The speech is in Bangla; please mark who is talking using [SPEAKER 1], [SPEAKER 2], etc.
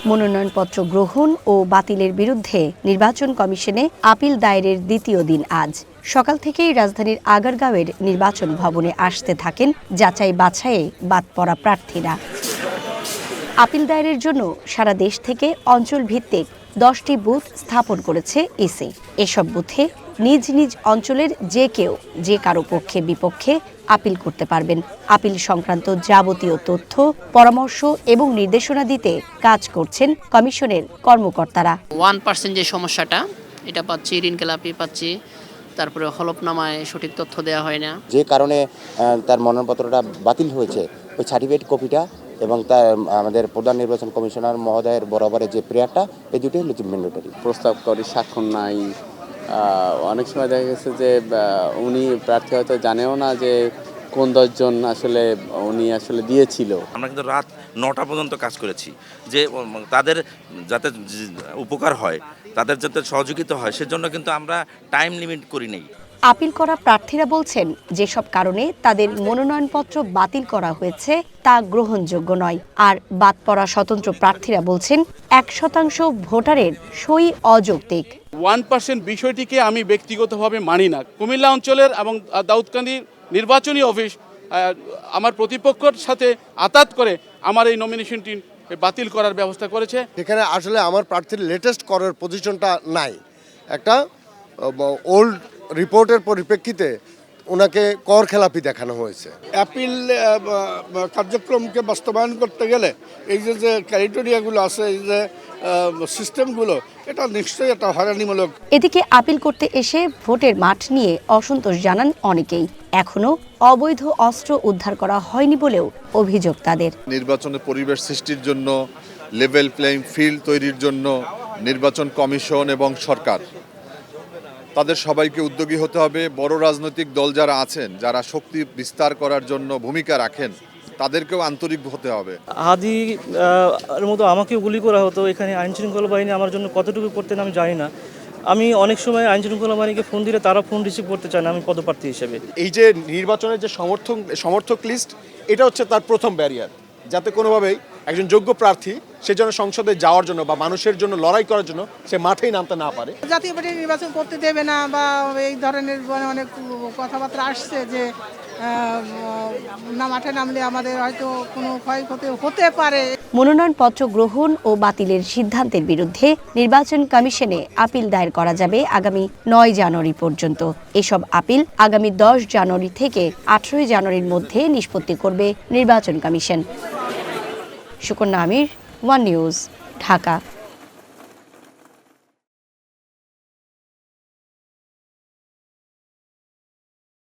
[SPEAKER 1] মনোনয়নপত্র গ্রহণ ও বাতিলের বিরুদ্ধে নির্বাচন কমিশনে আপিল দায়েরের দ্বিতীয় দিন আজ। সকাল থেকেই রাজধানীর আগারগাঁওয়ের নির্বাচন ভবনে আসতে থাকেন যাচাই বাছাইয়ে বাদ পড়া প্রার্থীরা। আপিল দায়েরের জন্য সারা দেশ থেকে অঞ্চল ভিত্তিক 10টি বুথ স্থাপন করেছে ইসি। এসব বুথে নিজ নিজ অঞ্চলের যে কেউ যে কারো পক্ষে বিপক্ষে আপিল করতে পারবেন। আপিল সংক্রান্ত যাবতীয় তথ্য, পরামর্শ এবং নির্দেশনা দিতে কাজ করছেন কমিশনের কর্মকর্তারা।
[SPEAKER 2] 1% যে সমস্যাটা এটা পাচ্ছি, ঋণখেলাপি পাচ্ছি, তারপরে হলফনামায় সঠিক তথ্য দেওয়া হয় না।
[SPEAKER 3] যে কারণে তার মনোনয়নপত্রটা বাতিল হয়েছে ওই সার্টিফিকেট কপিটা এবং তার আমাদের প্রধান নির্বাচন কমিশনার মহোদয়ের বরাবরের যে প্রেয়ারটা এই দুটোই হচ্ছে ম্যান্ডেটরি।
[SPEAKER 4] প্রস্তাবকারী স্বাক্ষর নাই। অনেক সময় দেখা গেছে যে উনি প্রার্থী হয়তো জানেও না যে কোন 10 জন আসলে উনি আসলে দিয়েছিল।
[SPEAKER 5] আমরা কিন্তু রাত 9টা পর্যন্ত কাজ করেছি যে তাদের যাতে উপকার হয়, তাদের যাতে সহযোগিতা হয় সেজন্য কিন্তু আমরা টাইম লিমিট করি নেই।
[SPEAKER 1] আপিল করা প্রার্থীরা বলছেন যেসব কারণে তাদের মনোনয়নপত্র বাতিল করা হয়েছে তা গ্রহণযোগ্য নয়। আর বাদ পড়া স্বতন্ত্র প্রার্থীরা বলছেন 1% ভোটারের সই অযৌক্তিক।
[SPEAKER 6] 1% বিষয়টিকে আমি ব্যক্তিগতভাবে মানি না। কুমিল্লা অঞ্চলের এবং দাউদকান্দির নির্বাচনী অফিস আমার প্রতিপক্ষের সাথে আতাত করে আমার এই নমিনেশনটি বাতিল করার ব্যবস্থা করেছে।
[SPEAKER 7] এখানে আসলে আমার প্রার্থীর লেটেস্ট করার পজিশনটা নাই। একটা ওল্ড রিপোর্টের পরিপ্রেক্ষিতে ওনাকে কর খেলাপি দেখানো হয়েছে।
[SPEAKER 8] অ্যাপিল কার্যক্রমকে বাস্তবায়ন করতে গেলে এই যে ক্রাইটেরিয়াগুলো আছে, এই যে সিস্টেমগুলো, এটা নিশ্চয়ই একটা হয়রানিমূলক।
[SPEAKER 1] এদিকে আপিল করতে এসে ভোটের মাঠ নিয়ে অসন্তোষ জানান অনেকেই। এখনো অবৈধ অস্ত্র উদ্ধার করা হয়নি বলেও অভিযোগ তাদের।
[SPEAKER 9] নির্বাচনের পরিবেশ সৃষ্টির জন্য, লেভেল প্লেইং ফিল্ড তৈরির জন্য নির্বাচন কমিশন এবং সরকার তাদের সবাইকে উদ্যোগী হতে হবে। বড় রাজনৈতিক দল যারা আছেন, যারা শক্তি বিস্তার করার জন্য ভূমিকা রাখেন, তাদেরকেও আন্তরিক হতে হবে।
[SPEAKER 10] হাদি এর মতো আমাকেও গুলি করা হতো। এখানে আইনশৃঙ্খলা বাহিনী আমার জন্য কতটুকু করতেন আমি জানি না। আমি অনেক সময় আইনশৃঙ্খলা বাহিনীকে ফোন দিলে তারা ফোন রিসিভ করতে চায় না আমি পদপ্রার্থী হিসেবে।
[SPEAKER 11] এই যে নির্বাচনের যে সমর্থক লিস্ট, এটা হচ্ছে তার প্রথম ব্যারিয়ার, যাতে কোনোভাবেই একজন যোগ্য প্রার্থী সে যেন সংসদে যাওয়ার জন্য বা মানুষের জন্য লড়াই করার জন্য সে মাঠেই নামতে না পারে।
[SPEAKER 12] জাতীয় পার্টি নির্বাচন করতে দেবে না বা এই ধরনের অনেক কথাবার্তা আসছে যে না মাঠে নামলে আমাদের হয়তো কোনো ক্ষয়ক্ষতি হতে পারে।
[SPEAKER 1] মনোনয়নপত্র গ্রহণ ও বাতিলের সিদ্ধান্তের বিরুদ্ধে নির্বাচন কমিশনে আপিল দায়ের করা যাবে আগামী 9 জানুয়ারি পর্যন্ত। এসব আপিল আগামী 10 জানুয়ারি থেকে 18 জানুয়ারির মধ্যে নিষ্পত্তি করবে নির্বাচন কমিশন। সুকন্যা আমির, ওয়ান নিউজ, ঢাকা।